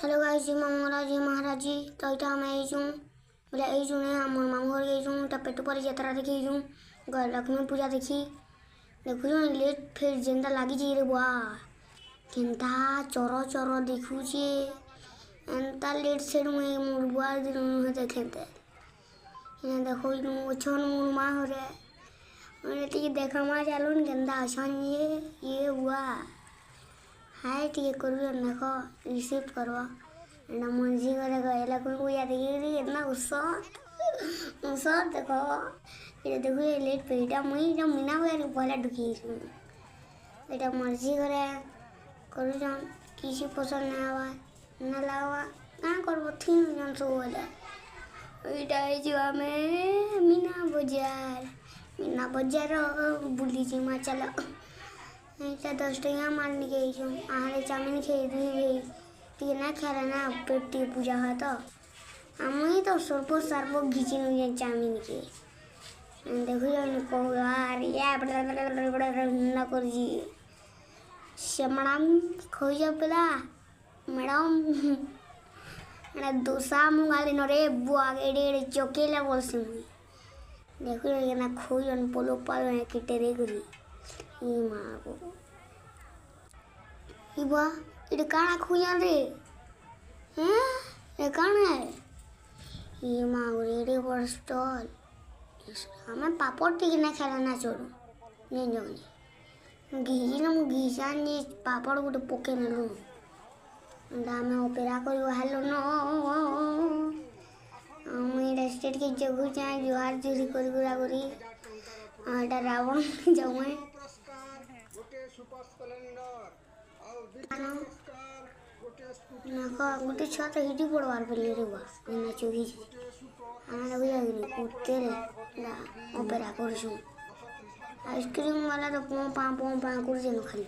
hello guys जी महाराज जी महाराज जी तो इटा हम आईचु बोले आईचु ने हमर मामू घर गईचु त पेटुपर यात्रा देखीचु घर लक्ष्मी पूजा देखी देखु लेट फिर जेंदा लागी जी रे बुआ केंता चोरो चोरो देखु छी एंता लेट से मुई मोर बुआ दिन देखेते ये देखो नु छोन मोर मां हो रे मैंने ती देखा मा चालून केंता असन ये हुआ हाय टी करू देखो रिसीव करवा ना मंजी करे गएला कोई याद ये इतना गुस्सा देखो ये देखो ये लेट पेटा मुई जब मीना गया पहले ढुकी एटा मर्जी करे करू जन किसी पसंद नहीं आवा ना लावा ना करबो थीन जन सो बोले एटा जो हमें मीना बाजार बुली जी मा चला ऐसा 10 टका मारने के जो आहारे चामिन खेल रही ती ना खेला ना पेटी पूजा है तो हम तो सर्पो घिची नहीं चामिन के देखो यार को यार ये बड़ा ना कर जी मैडम खोई जा पेला मैडम मेरा दोसा मुंगाली न रे बुआ एडे चोकेला बोल से देखो ये ना खोई जन पोलो पाल में किटेरे गुरी मागो इबा इड काना खुया रे हैं ये काना है ये मागो रे पर स्टॉल हमें पापड़ टिक ना खेला ना छोड़ो नहीं जोनी घीजी ना मु घीजा ने पापड़ गुटे पोके न लू दामे ओपेरा करियो हेलो नो मुई रेस्टेड के जगह चाहे जुहार जुरी करी गुरा गुरी आटा रावण जाऊँ गोटे छुआ तो हिटी पड़वार पड़े रे बुआ ना चुगी आना लग जाएगी कुत्ते रे ओपेरा करछु आइसक्रीम वाला तो पों पा कर जेनो खाली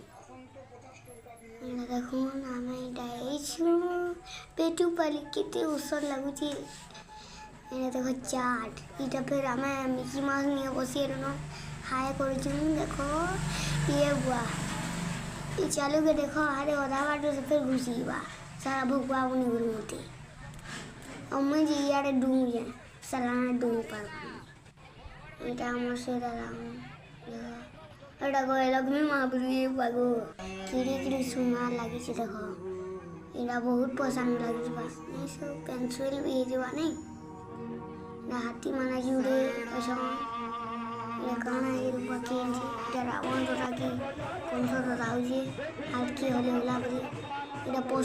ना देखो ना मैं डाइछु पेटू पाली किते उसर लागुची एने देखो चाट इटा फिर हमें मिकी माउस नहीं बसी रे न हाय करछु देखो ये बुआ ये चालू के देखो अरे ओदा बाटो से फिर घुसी बा सारा भगवा उनी गुरु होती और मैं जी यार डूंग जाए सलाना डूंग पर इटा हमर से दादा एटा गए लक्ष्मी महाबली बागो किरी सुना लागी छ देखो इटा बहुत पसंद लागी बा नहीं सब पेंसिल भी जवा नहीं ना हाथी माना जुड़े ऐसा ये कहना ये रूपा के जरा वन तो राखी कौन सा तो राउजी हाथ की होले होला बरी इटा पोस्ट